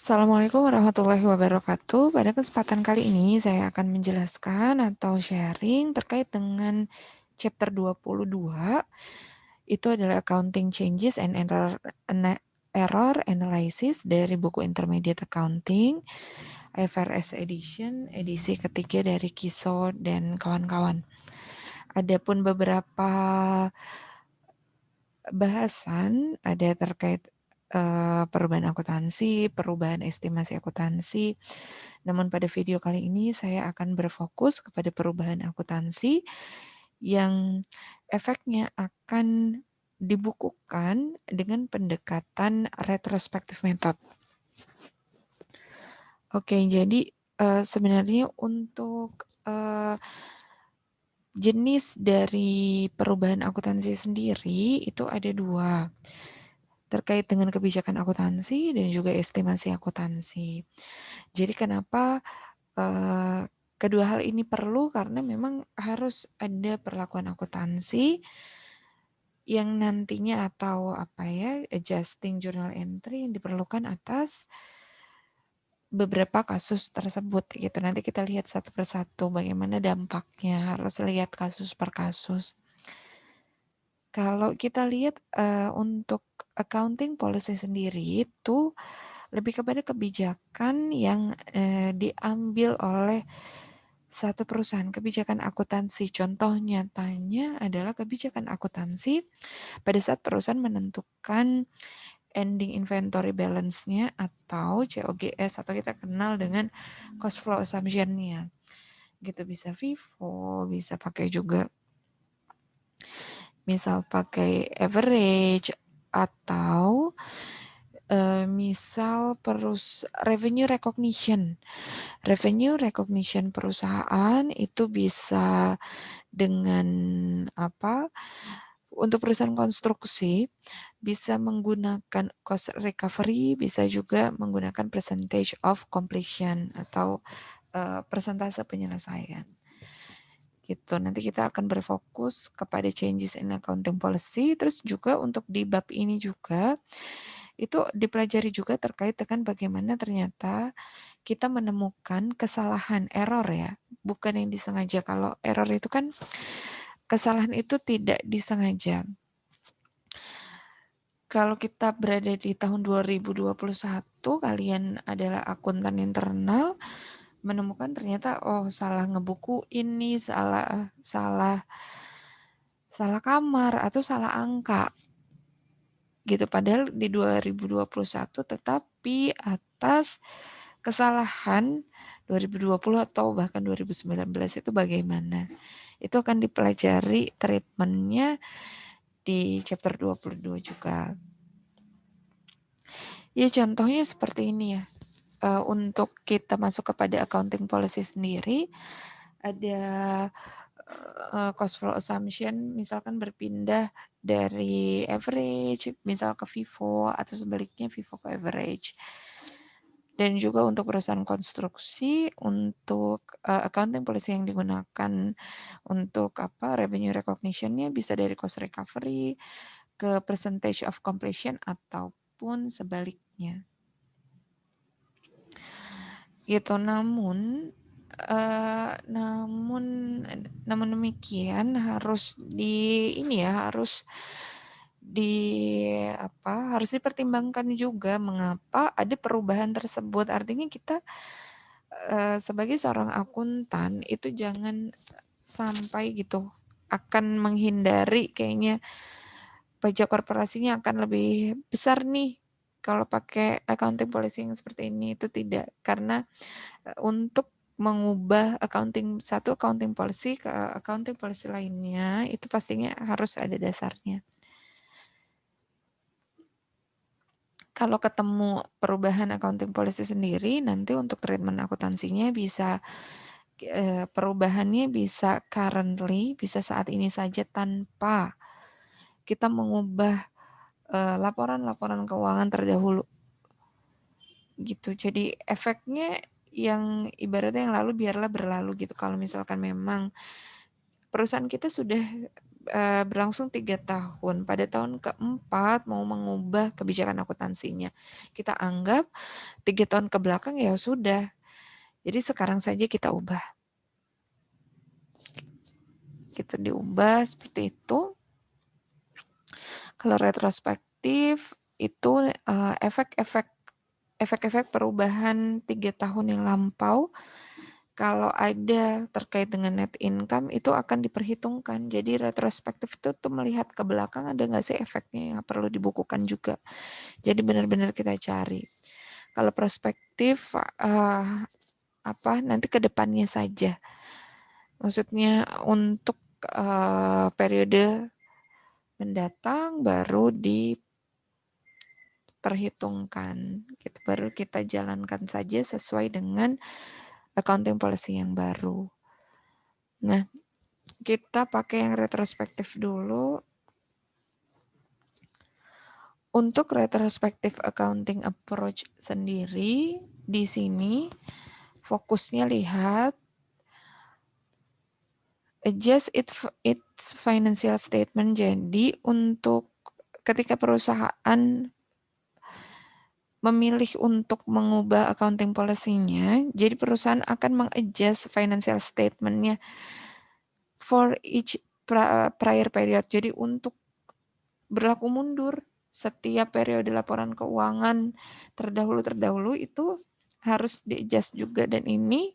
Assalamualaikum warahmatullahi wabarakatuh. Pada kesempatan kali ini saya akan menjelaskan atau sharing terkait dengan chapter 22. Itu adalah Accounting Changes and Error Analysis dari buku Intermediate Accounting, IFRS Edition, edisi ketiga dari Kiso dan kawan-kawan. Adapun beberapa bahasan ada terkait perubahan akuntansi, perubahan estimasi akuntansi. Namun pada video kali ini saya akan berfokus kepada perubahan akuntansi yang efeknya akan dibukukan dengan pendekatan retrospective method. Oke, jadi sebenarnya untuk jenis dari perubahan akuntansi sendiri itu ada dua, terkait dengan kebijakan akuntansi dan juga estimasi akuntansi. Jadi kenapa kedua hal ini perlu? Karena memang harus ada perlakuan akuntansi yang nantinya atau adjusting journal entry yang diperlukan atas beberapa kasus tersebut gitu. Nanti kita lihat satu persatu bagaimana dampaknya, harus lihat kasus per kasus. Kalau kita lihat untuk accounting policy sendiri itu lebih kepada kebijakan yang diambil oleh satu perusahaan, kebijakan akuntansi. Contoh nyatanya adalah kebijakan akuntansi pada saat perusahaan menentukan ending inventory balance-nya atau COGS atau kita kenal dengan cost flow assumption-nya. Gitu bisa FIFO, bisa pakai juga misal pakai average atau misal revenue recognition. Revenue recognition perusahaan itu bisa dengan untuk perusahaan konstruksi bisa menggunakan cost recovery, bisa juga menggunakan percentage of completion atau persentase penyelesaian. Gitu. Nanti kita akan berfokus kepada changes in accounting policy, terus juga untuk di bab ini juga itu dipelajari juga terkait dengan bagaimana ternyata kita menemukan kesalahan error ya, bukan yang disengaja. Kalau error itu kan kesalahan itu tidak disengaja. Kalau kita berada di tahun 2021, kalian adalah akuntan internal, menemukan ternyata salah ngebuku ini, salah kamar atau salah angka. Gitu padahal di 2021 tetapi atas kesalahan 2020 atau bahkan 2019 itu bagaimana. Itu akan dipelajari treatmentnya di chapter 22 juga. Ya contohnya seperti ini ya. Untuk kita masuk kepada accounting policy sendiri, ada cost flow assumption misalkan berpindah dari average misal ke FIFO atau sebaliknya FIFO ke average. Dan juga untuk perusahaan konstruksi, untuk accounting policy yang digunakan untuk revenue recognition-nya bisa dari cost recovery ke percentage of completion ataupun sebaliknya. Gitu. Namun demikian harus harus dipertimbangkan juga mengapa ada perubahan tersebut. Artinya kita sebagai seorang akuntan itu jangan sampai gitu akan menghindari kayaknya pajak korporasinya akan lebih besar nih kalau pakai accounting policy yang seperti ini. Itu tidak, karena untuk mengubah satu accounting policy ke accounting policy lainnya itu pastinya harus ada dasarnya. Kalau ketemu perubahan accounting policy sendiri, nanti untuk treatment akuntansinya bisa perubahannya bisa currently, bisa saat ini saja tanpa kita mengubah laporan-laporan keuangan terdahulu. Gitu. Jadi efeknya yang ibaratnya yang lalu biarlah berlalu gitu. Kalau misalkan memang perusahaan kita sudah berlangsung 3 tahun. Pada tahun keempat mau mengubah kebijakan akuntansinya. Kita anggap 3 tahun ke belakang ya sudah. Jadi sekarang saja kita ubah. Kita diubah seperti itu. Kalau retrospektif itu efek-efek perubahan 3 tahun yang lampau. Kalau ada terkait dengan net income itu akan diperhitungkan. Jadi retrospektif itu tuh melihat ke belakang ada nggak sih efeknya yang perlu dibukukan juga. Jadi benar-benar kita cari. Kalau prospektif nanti ke depannya saja. Maksudnya untuk periode mendatang baru diperhitungkan. Gitu. Baru kita jalankan saja sesuai dengan accounting policy yang baru. Nah, kita pakai yang retrospektif dulu. Untuk retrospektif accounting approach sendiri, di sini fokusnya lihat adjust its financial statement. Jadi untuk ketika perusahaan memilih untuk mengubah accounting policy-nya, jadi perusahaan akan mengadjust financial statement-nya for each prior period. Jadi untuk berlaku mundur setiap periode laporan keuangan terdahulu itu harus di-adjust juga, dan ini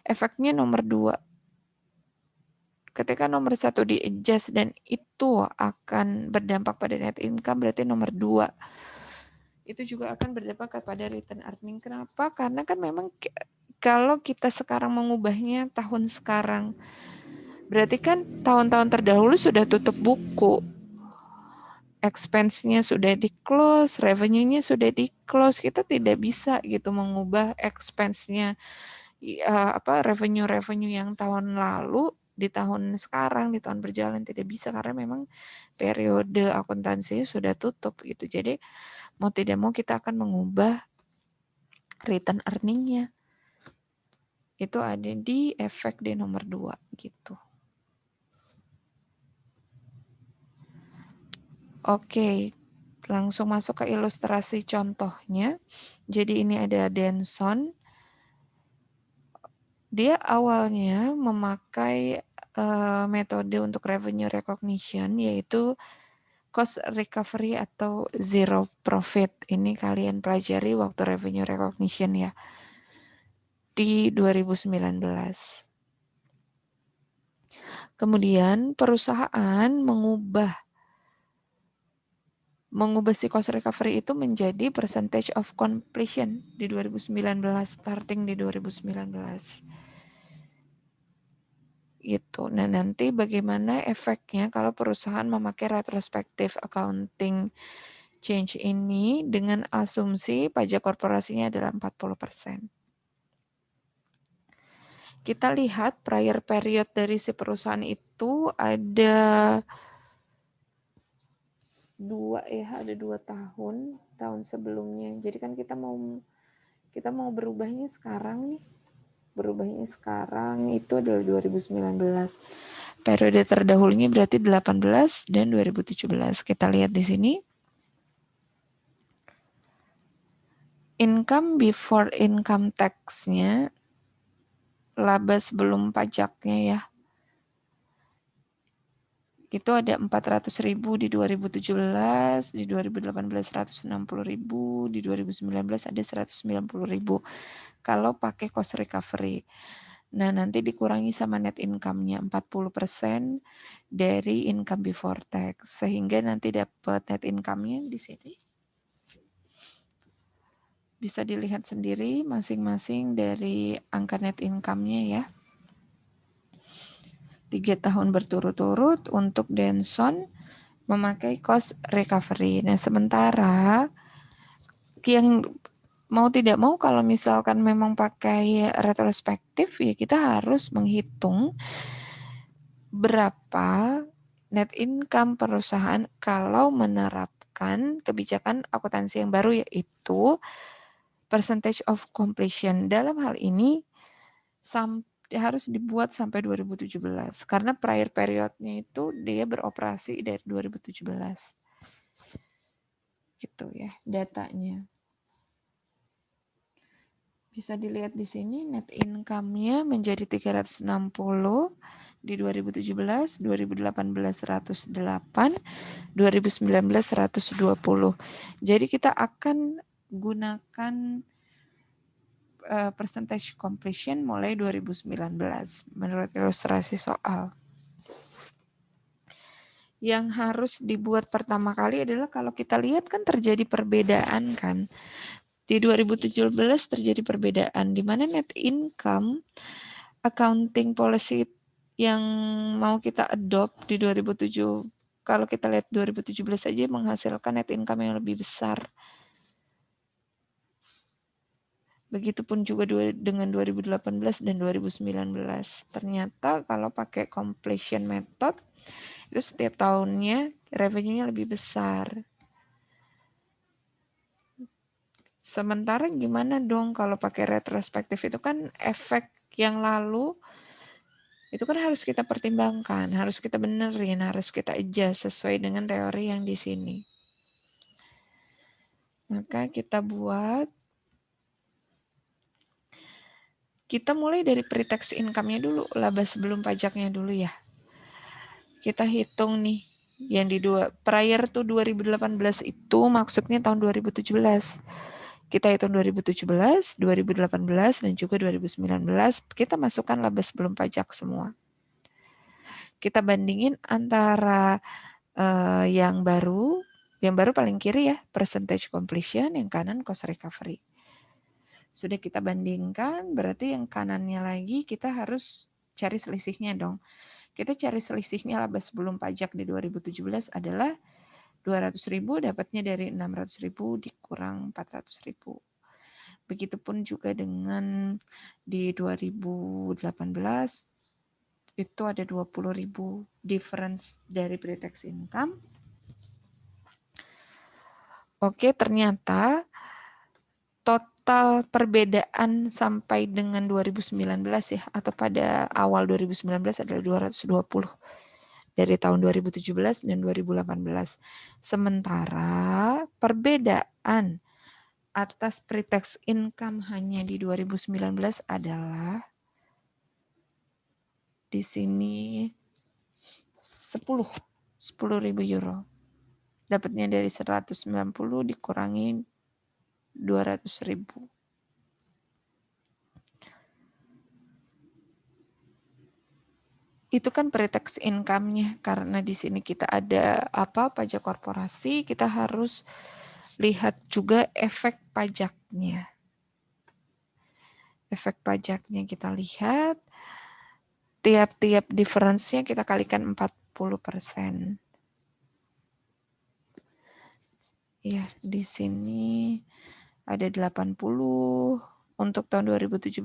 efeknya nomor 2. Ketika nomor 1 di-adjust dan itu akan berdampak pada net income, berarti nomor 2 itu juga akan berdampak kepada return earning. Kenapa? Karena kan memang kalau kita sekarang mengubahnya tahun sekarang, berarti kan tahun-tahun terdahulu sudah tutup buku. Expense-nya sudah di-close, revenue-nya sudah di-close. Kita tidak bisa gitu mengubah expense-nya revenue yang tahun lalu di tahun sekarang, di tahun berjalan, tidak bisa karena memang periode akuntansinya sudah tutup gitu. Jadi mau tidak mau kita akan mengubah return earning-nya. Itu ada di efek di nomor 2 gitu. Oke, langsung masuk ke ilustrasi contohnya. Jadi ini ada Denson. Dia awalnya memakai metode untuk revenue recognition, yaitu cost recovery atau zero profit. Ini kalian pelajari waktu revenue recognition ya, di 2019. Kemudian perusahaan mengubah si cost recovery itu menjadi percentage of completion di 2019, starting di 2019. Gitu. Nah, nanti bagaimana efeknya kalau perusahaan memakai retrospective accounting change ini dengan asumsi pajak korporasinya adalah 40%. Kita lihat prior period dari si perusahaan itu ada 2 tahun sebelumnya. Jadi kan kita mau berubahnya sekarang nih. Berubahnya sekarang itu adalah 2019. Periode terdahulunya berarti 18 dan 2017. Kita lihat di sini. Income before income tax-nya, laba sebelum pajaknya ya. Itu ada 400.000 di 2017, di 2018 160.000, di 2019 ada 190.000. Kalau pakai cost recovery. Nah, nanti dikurangi sama net income-nya 40% dari income before tax, sehingga nanti dapat net income-nya di sini. Bisa dilihat sendiri masing-masing dari angka net income-nya ya. 3 tahun berturut-turut untuk Denson memakai cost recovery. Nah, sementara yang mau tidak mau kalau misalkan memang pakai retrospektif ya kita harus menghitung berapa net income perusahaan kalau menerapkan kebijakan akuntansi yang baru, yaitu percentage of completion. Dalam hal ini sampai Dia harus dibuat sampai 2017 karena prior periodnya itu dia beroperasi dari 2017. Gitu ya datanya. Bisa dilihat di sini net income-nya menjadi 360 di 2017, 2018 108, 2019 120. Jadi kita akan gunakan percentage completion mulai 2019 menurut ilustrasi soal. Yang harus dibuat pertama kali adalah kalau kita lihat kan terjadi perbedaan kan. Di 2017 terjadi perbedaan di mana net income accounting policy yang mau kita adopt di 2007, kalau kita lihat 2017 saja menghasilkan net income yang lebih besar. Begitupun juga dengan 2018 dan 2019. Ternyata kalau pakai completion method itu setiap tahunnya revenue-nya lebih besar. Sementara gimana dong kalau pakai retrospektif itu kan efek yang lalu itu kan harus kita pertimbangkan, harus kita benerin, harus kita adjust sesuai dengan teori yang di sini. Maka kita mulai dari pre-tax income-nya dulu, laba sebelum pajaknya dulu ya. Kita hitung nih, yang di prior to 2018 itu maksudnya tahun 2017. Kita hitung 2017, 2018, dan juga 2019, kita masukkan laba sebelum pajak semua. Kita bandingin antara yang baru paling kiri ya, percentage completion, yang kanan cost recovery. Sudah kita bandingkan, berarti yang kanannya lagi kita harus cari selisihnya dong. Kita cari selisihnya laba sebelum pajak di 2017 adalah 200.000, dapatnya dari 600.000 dikurang 400.000. Begitupun juga dengan di 2018 itu ada 20.000 difference dari pre-tax income. Oke, ternyata total perbedaan sampai dengan 2019 ya, atau pada awal 2019 adalah 220 dari tahun 2017 dan 2018. Sementara perbedaan atas pre-tax income hanya di 2019 adalah di sini 10.000 euro. Dapatnya dari 190 dikurangi 200.000. Itu kan pre-tax income-nya, karena di sini kita ada pajak korporasi, kita harus lihat juga efek pajaknya. Efek pajaknya kita lihat, tiap-tiap difference-nya kita kalikan 40%. Ya, di sini ada 80 untuk tahun 2017,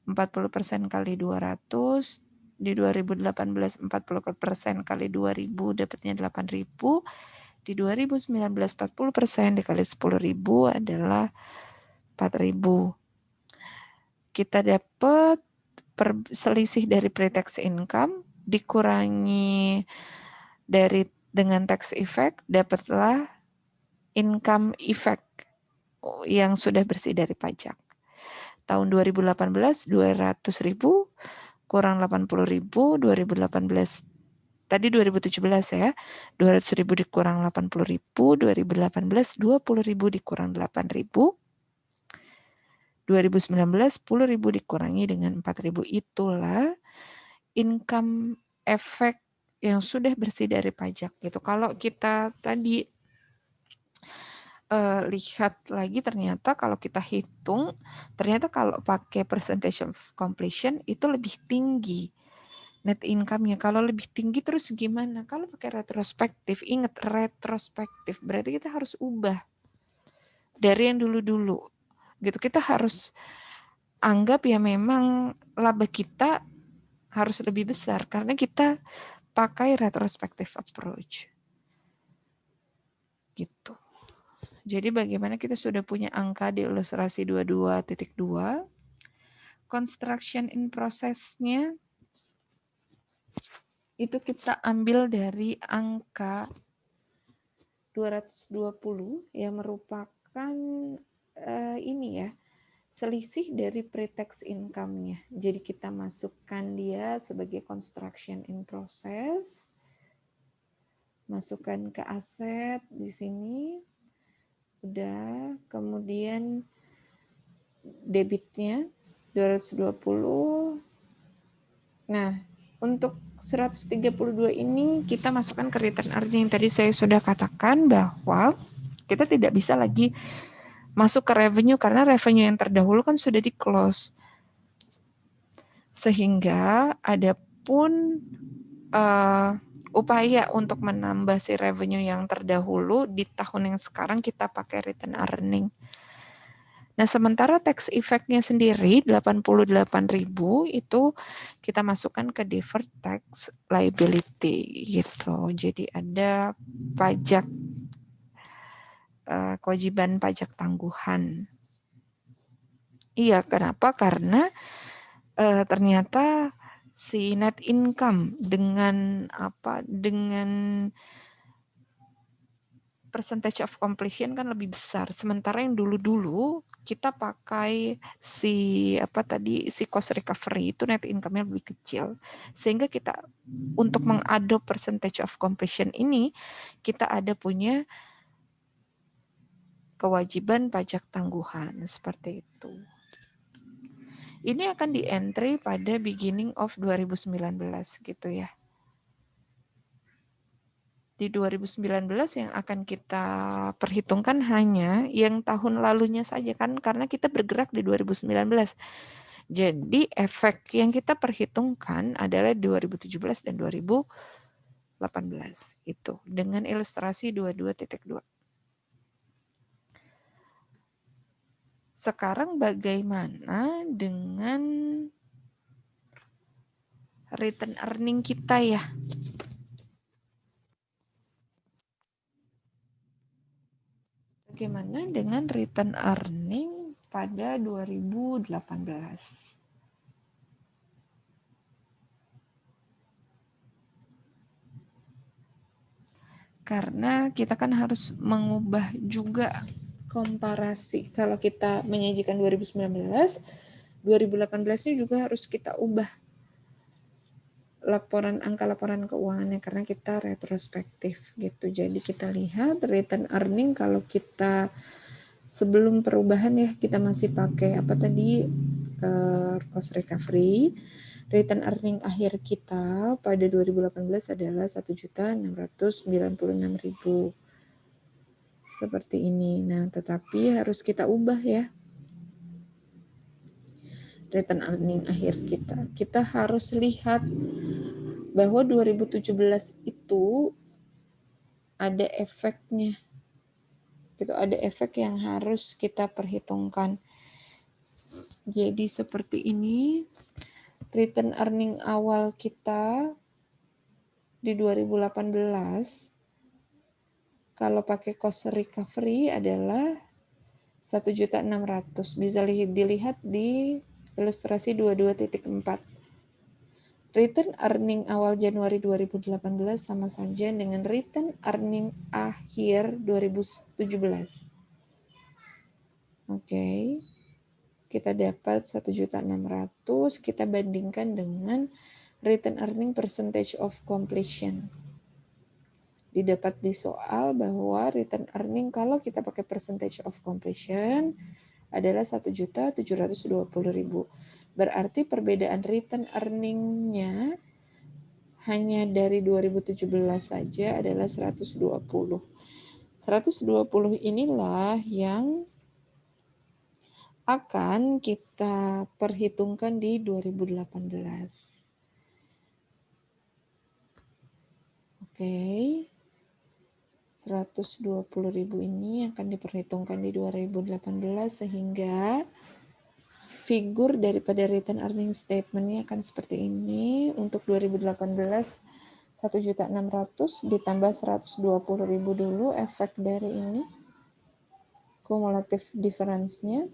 40% kali 200, di 2018 40% kali 2000 dapatnya 8.000, di 2019 40% dikali 10.000 adalah 4.000. Kita dapat selisih dari pre-tax income dikurangi dengan tax effect, dapatlah income effect yang sudah bersih dari pajak. Tahun 2018 200.000 kurang 80.000, 2018 tadi 2017 ya, 200.000 dikurang 80.000, 2018 20.000 dikurang 8.000, 2019 10.000 dikurangi dengan 4.000, itulah income efek yang sudah bersih dari pajak gitu. Kalau kita tadi lihat lagi ternyata kalau kita hitung, ternyata kalau pakai percentage of completion itu lebih tinggi net income-nya. Kalau lebih tinggi terus gimana? Kalau pakai retrospektif, ingat retrospektif berarti kita harus ubah dari yang dulu-dulu. Gitu, kita harus anggap ya memang laba kita harus lebih besar karena kita pakai retrospective approach. Gitu. Jadi bagaimana kita sudah punya angka di ilustrasi 22.2. construction in process-nya itu kita ambil dari angka 220 yang merupakan ini ya, selisih dari pre-tax income-nya. Jadi kita masukkan dia sebagai construction in process, masukkan ke aset di sini, udah, kemudian debitnya 220. Nah, untuk 132 ini kita masukkan ke return earning. Tadi saya sudah katakan bahwa kita tidak bisa lagi masuk ke revenue karena revenue yang terdahulu kan sudah di close. Sehingga ada pun upaya untuk menambah si revenue yang terdahulu di tahun yang sekarang kita pakai return earning. Nah, sementara tax effect-nya sendiri 88.000 itu kita masukkan ke deferred tax liability gitu. Jadi ada pajak kewajiban pajak tangguhan. Iya, kenapa? Karena ternyata si net income dengan percentage of completion kan lebih besar. Sementara yang dulu-dulu kita pakai si cost recovery itu net income-nya lebih kecil. Sehingga kita untuk mengadop percentage of completion ini kita ada punya kewajiban pajak tangguhan seperti itu. Ini akan di-entry pada beginning of 2019 gitu ya. Di 2019 yang akan kita perhitungkan hanya yang tahun lalunya saja kan karena kita bergerak di 2019. Jadi efek yang kita perhitungkan adalah 2017 dan 2018 itu dengan ilustrasi 22.2. Sekarang bagaimana dengan return earning kita ya? Bagaimana dengan return earning pada 2018? Karena kita kan harus mengubah juga komparasi. Kalau kita menyajikan 2019, 2018-nya juga harus kita ubah angka laporan keuangannya karena kita retrospektif gitu. Jadi kita lihat return earning kalau kita sebelum perubahan ya kita masih pakai cost recovery. Return earning akhir kita pada 2018 adalah 1.696.000. Seperti ini. Nah, tetapi harus kita ubah ya. Return earning akhir kita. Kita harus lihat bahwa 2017 itu ada efeknya. Itu ada efek yang harus kita perhitungkan. Jadi seperti ini. Return earning awal kita di 2018 kalau pakai cost recovery adalah 1.600.000. Bisa dilihat di ilustrasi 22.4. Return earning awal Januari 2018 sama saja dengan return earning akhir 2017. Oke. Kita dapat 1.600.000, kita bandingkan dengan return earning percentage of completion. Didapat di soal bahwa return earning kalau kita pakai percentage of completion adalah 1.720.000. Berarti perbedaan return earning-nya hanya dari 2017 saja adalah 120. 120 inilah yang akan kita perhitungkan di 2018. Oke. 120.000 ini akan diperhitungkan di 2018 sehingga figur daripada return earning statement-nya akan seperti ini. Untuk 2018 1.600.000 ditambah 120.000 dulu efek dari ini. Kumulatif difference-nya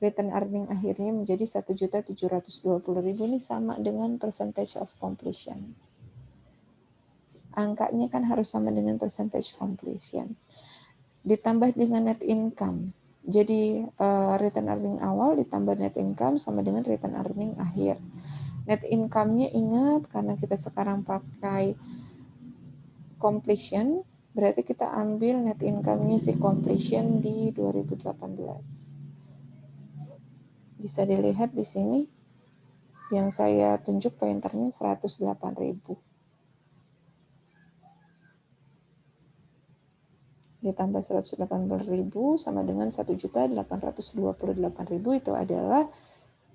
return earning akhirnya menjadi 1.720.000. Ini sama dengan percentage of completion. Angkanya kan harus sama dengan percentage completion. Ditambah dengan net income. Jadi return earning awal ditambah net income sama dengan return earning akhir. Net income-nya ingat karena kita sekarang pakai completion, berarti kita ambil net income-nya si completion di 2018. Bisa dilihat di sini yang saya tunjuk pointernya 108.000. Ditambah 180.000 sama dengan 1.828.000 itu adalah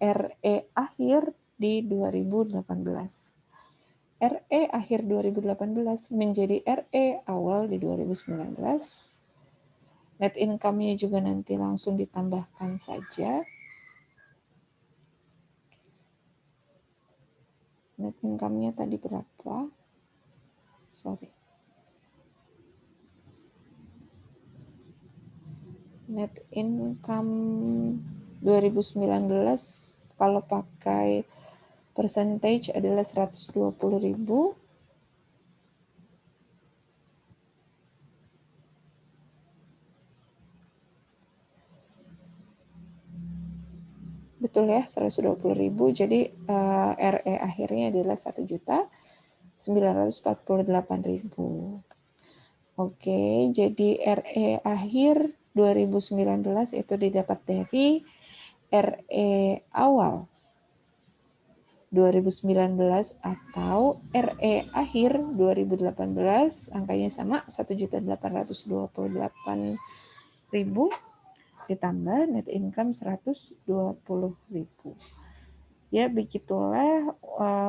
RE akhir di 2018. RE akhir 2018 menjadi RE awal di 2019. Net income-nya juga nanti langsung ditambahkan saja. Net income-nya tadi berapa? Sorry. Net income 2019 kalau pakai percentage adalah 120.000. Betul ya, 120.000. Jadi RE akhirnya adalah 1.948.000. Oke, jadi RE akhir 2019 itu didapat dari RE awal 2019 atau RE akhir 2018, angkanya sama 1.828.000 ditambah net income 120.000. Ya, begitulah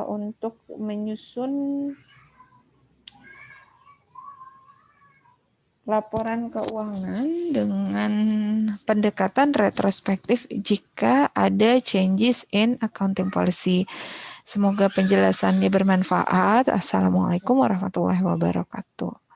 untuk menyusun laporan keuangan dengan pendekatan retrospektif jika ada changes in accounting policy. Semoga penjelasannya bermanfaat. Assalamualaikum warahmatullahi wabarakatuh.